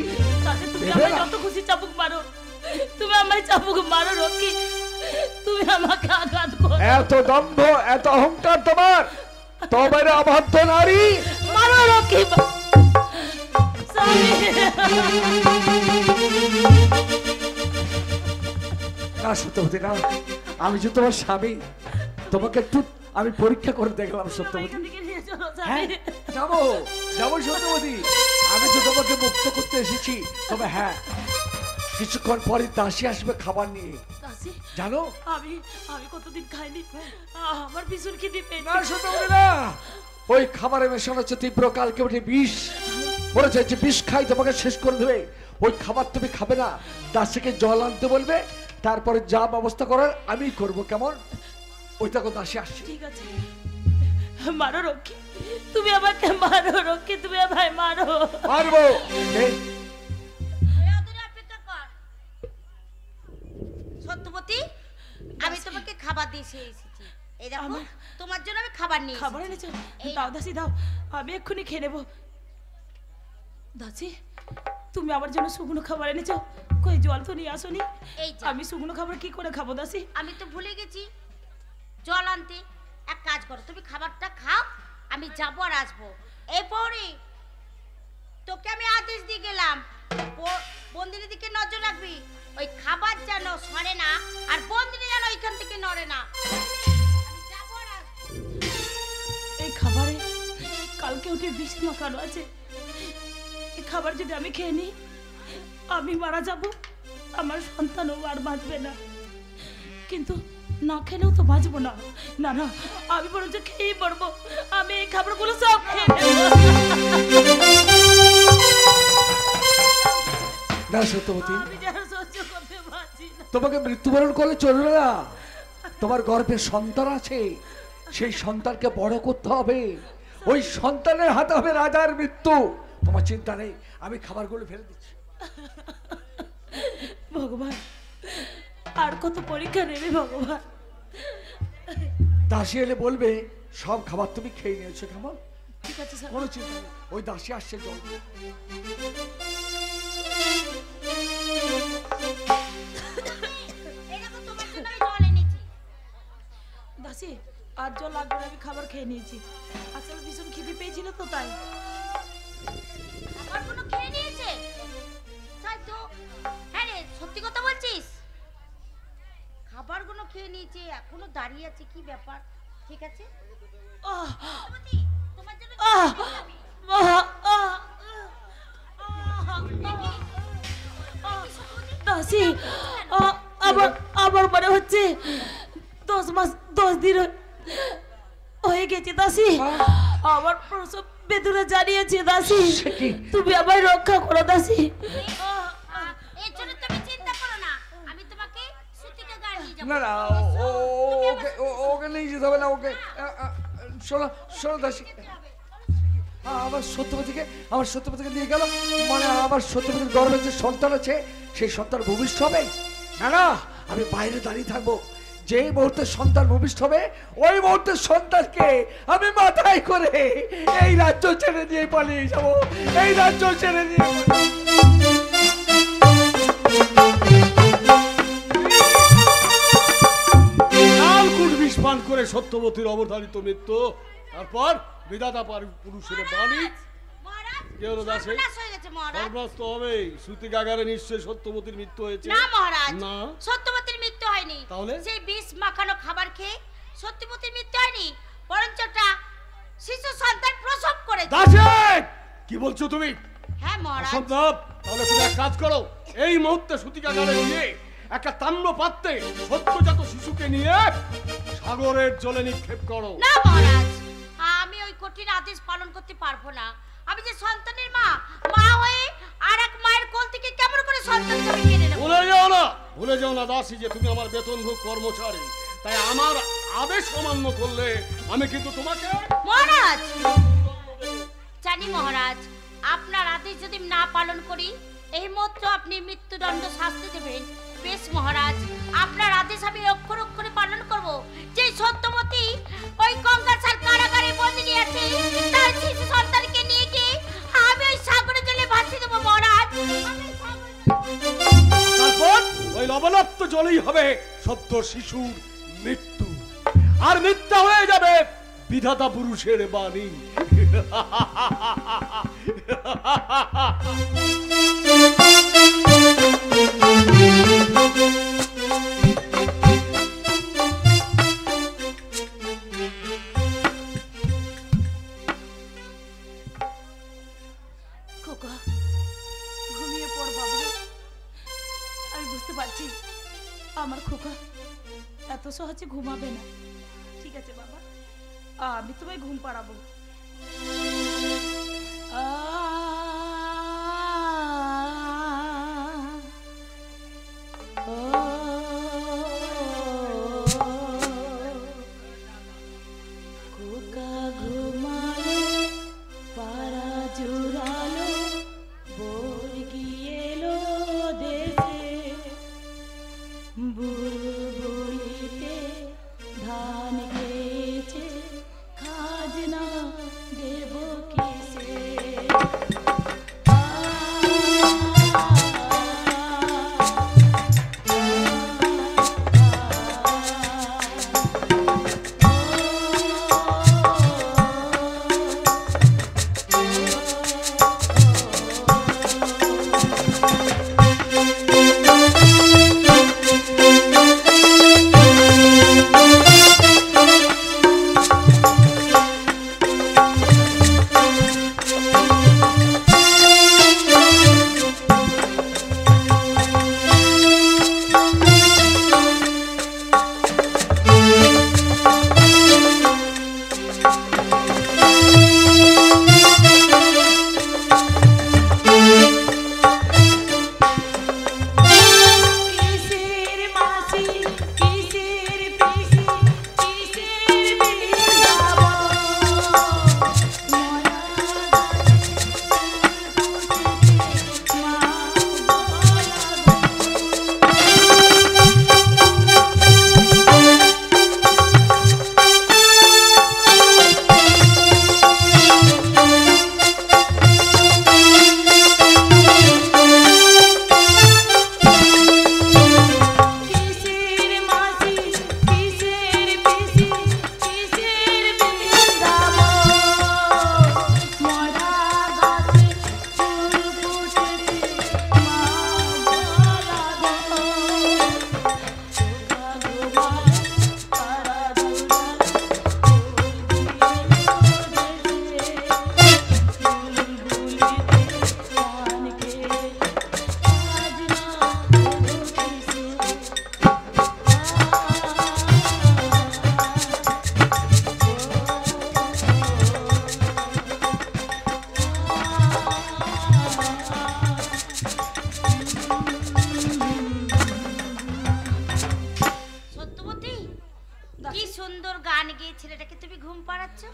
তাতে তুমি আমায় যত খুশি চাবুক মারো, তুমি আমায় চাবুক মারো রকি, তুমি আমাকে আঘাত করো। এত দম্ভ, এত অহংকার তোমার? তোমার অবাধ্য নারী, মারো রকি। না সত্যবতী না, আমি যে তোমার স্বামী, তোমাকে একটু আমি পরীক্ষা করে দেখলাম সত্যবতী। হ্যাঁ যাবো, যাবো সত্যবতী, আমি তো তোমাকে মুক্ত করতে এসেছি। তবে হ্যাঁ, কিছুক্ষণ পরে দাসী আসবে খাবার নিয়ে, দাসি জানো? আমি আমি কতদিন খাইনি, আমার ভীষণ খিদে পেয়েছে। না সত্যবতী না, ওই খাবারে মেশানো হচ্ছে তীব্র কালকে উঠে বিষ। বলেছে যে বিষ খাই তোমাকে শেষ করে দেবে। ওই খাবার তুমি খাবে না, দাসীকে জল আনতে বলবে, তারপরে যা ব্যবস্থা করার আমি করব, কেমন? ওই দেখো দাসী আসছে। ঠিক আছে, মারো রক্ষী, তুমি আমাকে মারো রক্ষী, তুমি আমায় মারো। মারবো। এই, সত্যবতী, আমি তোমাকে খাবার দিয়ে এসেছি। এই দেখো, আমার- তোমার জন্য আমি খাবার নিয়ে খাবার এসেছি। এনেছো? দাও দাসি দাও, আমি এক্ষুনি খেয়ে নেবো। দাসি, তুমি আমার জন্য শুকনো খাবার এনেছো? কই জল তো নিয়ে আসোনি। এই যে, আমি শুকনো খাবার কি করে খাবো দাসি? আমি তো ভুলে গেছি জল আনতে। এক কাজ করো, তুমি খাবারটা খাও, আমি যাবো আর আসবো। এরপরে তোকে আমি আদেশ দিয়ে গেলাম, বন্দিনীর দিকে নজর রাখবি, ওই খাবার যেন সরে না, আর বন্দিনী যেন ওইখান থেকে নড়ে না। আমি যাবো আর আসবো। এই খাবারে কালকে উঠে বিষ মাখানো আছে। এই খাবার যদি আমি খেয়ে নিই, আমি মারা যাব, আমার সন্তানও আর বাঁচবে না। কিন্তু না খেলেও তো বাঁচবো না। না না, আমি বরঞ্চ খেয়েই পড়বো। আমি এই খাবারগুলো সব খেয়ে নেবো। না সত্যবতী, আমি যেন সহ্য করতে পারছি না। তোমাকে মৃত্যুবরণ করলে চলবে না। তোমার গর্ভে সন্তান আছে, সেই সন্তানকে বড় করতে হবে। ওই সন্তানের হাতে হবে রাজার মৃত্যু। তোমার চিন্তা নেই, আমি খাবারগুলো ফেলে দিচ্ছি। ভগবান, আর কত পরীক্ষা নেবে ভগবান। দাসী এলে বলবে সব খাবার তুমি খেয়ে নিয়েছো, কেমন? ঠিক আছে স্যার। কোনো চিন্তা নেই, ওই দাসী আসছে জল। এই দেখো, তোমার জন্য আমি জল এনেছি। দাসি, আর জল লাগবে না, আমি খাবার খেয়ে নিয়েছি। আসলে ভীষণ খিদে পেয়েছিল তো তাই। খাবারগুলো খেয়ে নিয়েছে? তাই তো। হ্যাঁ রে, সত্যি কথা বলছিস? খাবারগুলো খেয়ে নিয়েছে, এখনো দাঁড়িয়ে আছে, কি ব্যাপার? ঠিক আছে, আহ, সত্যবতী, তোমার জন্য আহ, জল নিয়ে যাবি। আহ, আহ, দাসি, আবার আবার মনে হচ্ছে 10 মাস 10 দিন হয়ে গেছে দাসি। আমার প্রসব বেদনা জানিয়েছে দাসি। তুমি আমায় রক্ষা করো দাসি। এর জন্য তুমি চিন্তা করো না, আমি তোমাকে সুতিটা গায়ে নিয়ে যাবো। না না, ওকে নিয়ে যেতে হবে না। ওকে শোনো শোনো দাসী, আমার সত্যবতীকে নিয়ে গেল, মানে আমার সত্যবতীর গর্ভে যে সন্তান আছে, সেই সন্তান ভূমিষ্ঠ হবে। না না, আমি বাইরে দাঁড়িয়ে থাকবো। যে মুহূর্তে সন্তান ভূমিষ্ঠ হবে, ওই মুহূর্তে সন্তানকে আমি মাথায় করে এই রাজ্য ছেড়ে দিয়ে পালিয়ে যাবো। এই রাজ্য ছেড়ে দিয়ে কালকুট বিষ পান করে সত্যবতীর অবধারিত মৃত্যু, তারপর বিধাতা পুরুষের বাণী। মহারাজ, কি হলো দাসী? সর্বনাশ হয়ে গেছে মহারাজ। সর্বনাশ তো হবেই। শ্রুতিকাগারে নিশ্চয় সত্যবতীর মৃত্যু হয়েছে। না মহারাজ, না। সত্যবতীর মৃত্যু হয়নি। তাহলে? সেই বিষ মাখানো খাবার খেয়ে সত্যবতীর মৃত্যু হয়নি, বরঞ্চ একটা শিশু সন্তান প্রসব করেছে। দাসী, কি বলছো তুমি? হ্যাঁ মহারাজ। অসম্ভব। তাহলে তুমি এক কাজ করো, এই মুহূর্তে শ্রুতিকাগারে নিয়ে একটা তাম্র পাত্রে সদ্যজাত শিশুকে নিয়ে সাগরের জলে নিক্ষেপ করো। না মহারাজ, আমি ওই কঠিন আদেশ পালন করতে পারবো না। আমি যে সন্তানের মা, মা হয়ে আর এক মায়ের কোল থেকে কেমন করে সন্তানকে আমি কেড়ে নেব? ভুলে যাও না দাসী যে তুমি আমার বেতনভোগ কর্মচারী। তাই আমার আদেশ অমান্য করলে আমি কিন্তু তোমাকে মহারাজ, জানি মহারাজ, আপনার আদেশ যদি না পালন করি, এই মাত্র আপনি মৃত্যুদণ্ড শাস্তি দেবেন। বেশ মহারাজ, আপনার আদেশ আমি অক্ষর অক্ষরে পালন করব। যে সত্যবতী ওই গঙ্গাসার কারাগারে বন্দি আছে, তার শিশু সন্তানকে নিয়ে গিয়ে আমি ওই সাগরের জলে ভাসিয়ে দেবো মহারাজ। তারপর ওই লবণাক্ত জলেই হবে সত্য শিশুর মৃত্যু, আর মিথ্যা হয়ে যাবে বিধাতা পুরুষের বাণী। খোকা, ঘুমিয়ে পড় বাবা। অবশ্য হচ্ছে ঘুমাবে না। ঠিক আছে বাবা, আমি তোমায় ঘুম পাড়াবো। খোকা ঘুমালো, পাড়া জুড়ালো, বোর গিয়েলো দেশে, বুলবুলিতে ধান খেয়েছে, খাজনা দেব কিসে?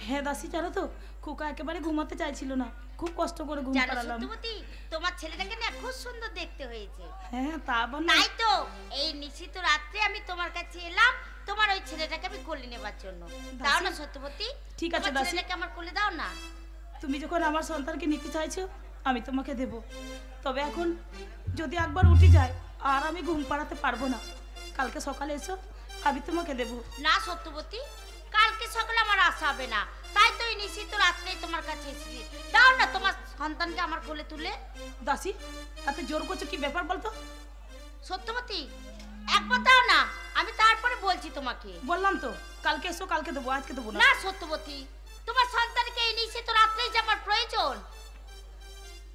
হ্যাঁ দাসি, জানো তো খোকা একেবারে ঘুমাতে চাইছিল না, খুব কষ্ট করে ঘুম পাড়ালাম। সত্যবতী, তোমার ছেলেটাকে না খুব সুন্দর দেখতে হয়েছে। হ্যাঁ তা বল। তাই তো এই নিশিত রাত্রে আমি তোমার কাছে এলাম তোমার ওই ছেলেটাকে আমি কোলে নেবার জন্য। দাও না সত্যবতী? ঠিক আছে দাসি, ছেলেটাকে আমার কোলে দাও না। তুমি যখন আমার সন্তানকে নিতে চাইছো আমি তোমাকে দেব, তবে এখন যদি একবার উঠে যায় আর আমি ঘুম পাড়াতে পারবো না, কালকে সকালে এসো, আমি তোমাকে দেব। না সত্যবতী, কালকে সকালে আমার আসা হবে না, তাই তো এই নিশিত রাত্রেই তোমার কাছে এসেছি। দাও না তোমার সন্তানকে আমার কোলে তুলে। দাসি এত জোর করছো, কি ব্যাপার বলতো? সত্যবতী একবার দাও না, আমি তারপরে বলছি তোমাকে। বললাম তো কালকে এসো, কালকে দেবো, আজকে দেবো না। না সত্যবতী, তোমার সন্তানকে এই নিশিত রাত্রেই যে আমার প্রয়োজন।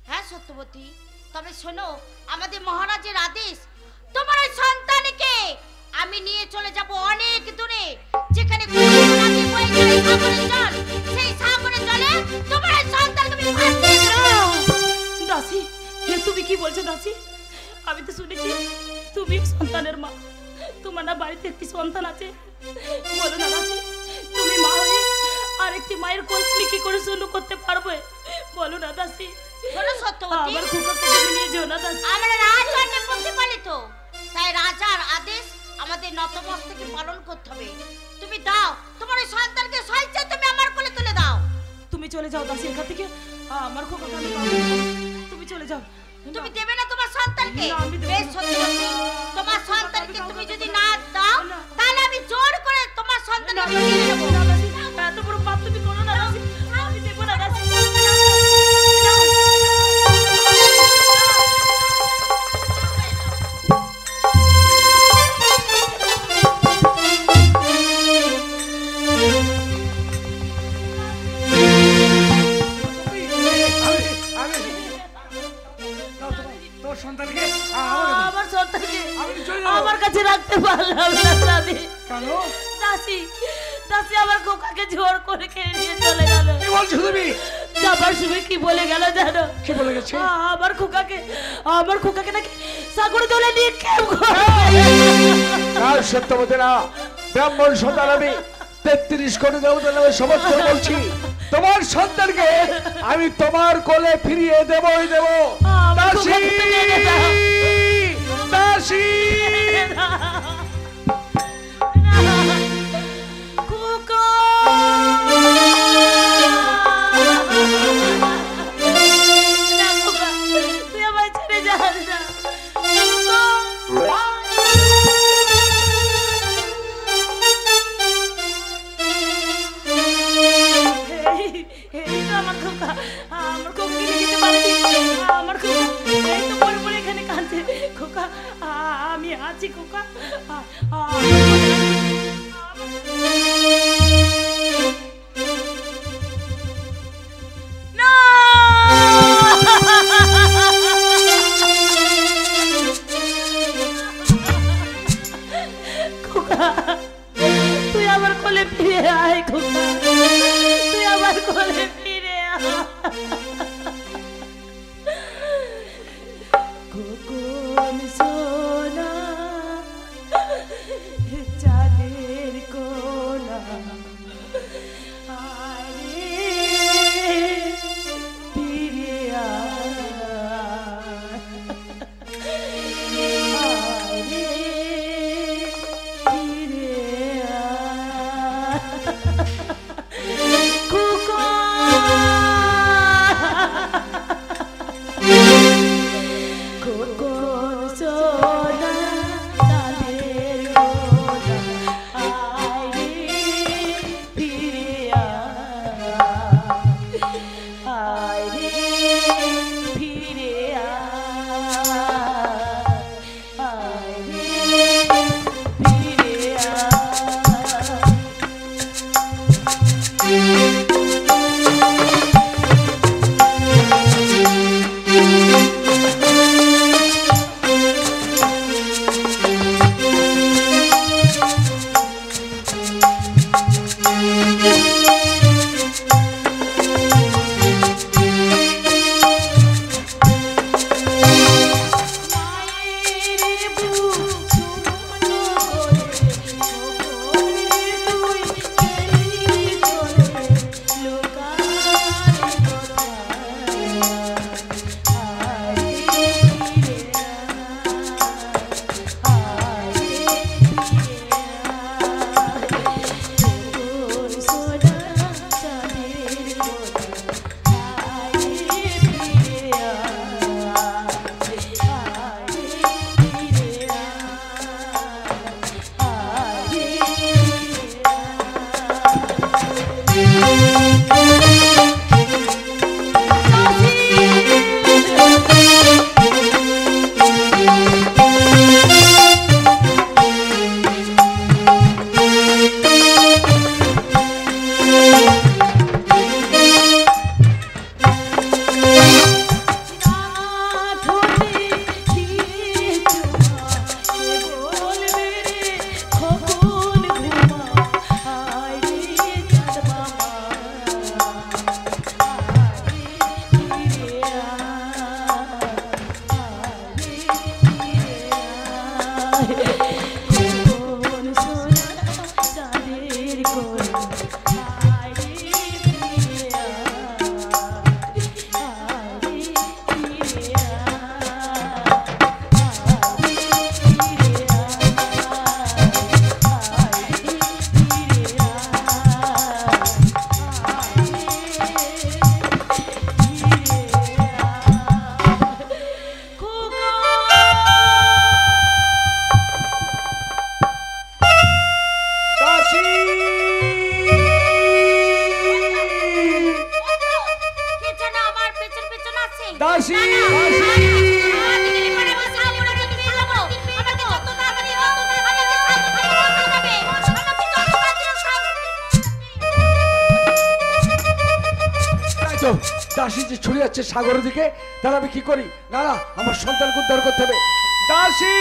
হ্যাঁ সত্যবতী, তবে শোনো, আমাদের মহারাজের আদেশ, তোমার ওই সন্তানকে আমি নিয়ে চলে যাব অনেক দূরে, যেখানে নদী বয়ে যায় সাগরের জল, সেই সাগরের জলে তোমার ওই সন্তানকে আমি ভাসিয়ে দেব। দাসি তুমি কি বলছো দাসি? আমি তো শুনেছি তুমি সন্তানের মা, তোমার না বাড়িতে একটি সন্তান আছে, বলো না দাসি তুমি মা হয়ে আরেকটি মায়ের কোল কি করে শুরু করতে পারবে? বলো না দাসি। শোনো সত্যবতী, আমার খোকাকে তুমি নিয়ে যেও না দাসি। আমরা রাজা প্রতিপালিত, তাই রাজার আদেশ আমাদের নতমস্তকে পালন করতে হবে। তুমি দাও তোমার ওই সন্তানকে, স্বেচ্ছায় তুমি আমার কোলে তুলে দাও। তুমি চলে যাও দাসি এখান থেকে, আমার খোকাকে আমি পাবো না। তুমি চলে যাও। তুমি দেবে না তোমার সন্তানকে? না, আমি দেব না। বেশ সত্যবতী, তোমার সন্তানকে তুমি যদি না দাও তাহলে আমি জোর করে তোমার সন্তানকে নিয়ে নেব। এত বড় পাপ তুমি করো না দাসি, আমি দেব না দাসি। সন্তানকে আমার সন্তানকে আমার কাছে রাখতে পারলাম না স্বামী। কেন? দাসী আমার খোকাকে জোর করে কেড়ে নিয়ে চলে গেল। কি বলছো তুমি? যাবার সময় কি বলে গেল জানো? কি বলে গেছে? আমার খোকাকে নাকি সাগরে তোলে নিক্ষেপ করে। আর সত্যবতী না, ব্রাহ্মণ সন্তান আমি 33 কোটি দেবতার নামে শপথ করে বলছি, তোমার সন্তানকে আমি তোমার কোলে ফিরিয়ে দেবই দেব। দাসী, দাসী, খোকা না খোকা, তুই আমায় ছেড়ে যাস না। এই তো আমার খোকাকে নিয়ে যেতে পারিনি। আমার খোকা এই তো পড়ে পড়ে এখানে কাঁদছে। খোকা আমি আছি খোকা। না খোকা, তুই আমার কোলে ফিরে আয় খোকা, তুই আমার কোলে ফিরে আয়। খোকন সোনা চাঁদের কোনা, আরে ফিরে আয়, আরে ফিরে আয়। খোকন সোনা চাঁদের কোনা, আয় রে ফিরে আয়, আয় রে ফিরে আয়, আয় রে ফিরে আয়। দাসী দাসী যে ছুড়ে যাচ্ছে সাগরের দিকে, তাহলে আমি কি করি? না না, আমার সন্তানকে উদ্ধার করতে হবে। দাসী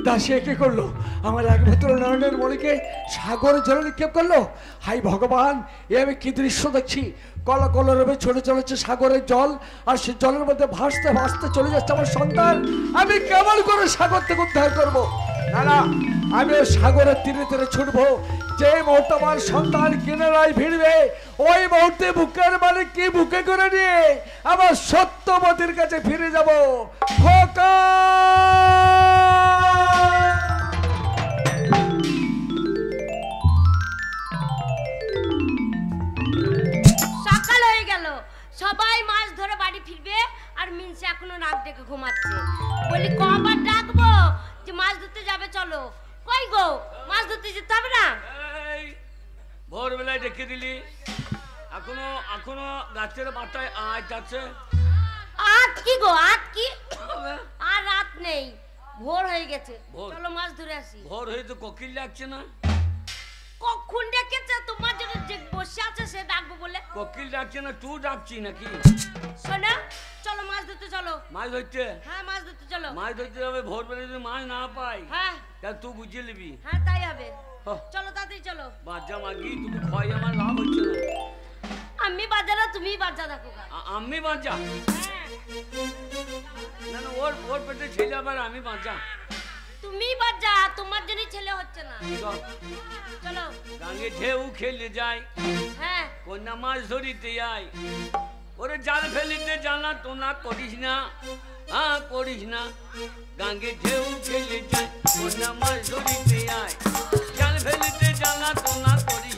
দাসী কি করলো? আমার একমাত্র নয়নের মণিকে সাগরে জলে নিক্ষেপ করলো। হাই ভগবান, এ আমি কি দৃশ্য দেখছি! কলা কলরবে ছড়ে চলেছে সাগরের জল, আর সে জলের মধ্যে ভাসতে ভাসতে চলে যাচ্ছে আমার সন্তান। আমি কেমন করে সাগর থেকে উদ্ধার করবো? না না, আমি ওই সাগরের তীরে তীরে ছুটবো। যে মুহূর্তে আমার সন্তান কিনারায় ভিড়বে, ওই মুহূর্তে বুকের মালিক কি বুকে করে নিয়ে আমার সত্যবতীর কাছে ফিরে যাব। খোকা! সকাল হয়ে গেল, সবাই মাছ ধরে বাড়ি ফিরবে, আর মিনসে এখনো নাক ডেকে ঘুমাচ্ছে। বলি কবার ডাকবো যে মাছ ধরতে যাবে, চলো। কই গো, মাছ ধরতে যেতে হবে না? ভোরবেলায় ডেকে দিলি, এখনো এখনো গাছের পাতায় আজ যাচ্ছে। আজ কি গো, আজ কি? আর রাত নেই, ভোর হয়ে গেছে, চলো মাছ ধরে আসি। ভোর হয়ে তো কোকিল ডাকছে না? কখন ডেকেছে? তোমার জন্য যে বসে আছে সে ডাকবো বলে। কোকিল ডাকছে না, তুই ডাকছি নাকি? শোনা, চলো মাছ ধরতে চলো। মাছ ধরতে? হ্যাঁ মাছ ধরতে চলো। মাছ ধরতে যাবে, ভোরবেলা যদি মাছ না পাই হ্যাঁ তাহলে তুই বুঝিয়ে নিবি। হ্যাঁ তাই হবে, চলো তাড়াতাড়ি চলো। বাচ্চা মাগি, তুমি খয় আমার লাভ হচ্ছে না। আমি বাজারা, তুমি বাজা দেখো। আমি বাঁচা না না, ওর ওর পেটে ছেলে আবার আমি বাঁচা। তুমি বাজা, তোমার জন্য ছেলে হচ্ছে না। চলো গাঙ্গে ঢেউ খেলে যাই, হ্যাঁ কন্যা মাছ ধরিতে যাই। ওরে জাল ফেলিতে জানা তো না করিস না, হ্যাঁ করিস না। গাঙ্গে ঢেউ খেলে যাই, কন্যা মাছ ধরিতে যাই। জাল ফেলিতে জানা তো না করিস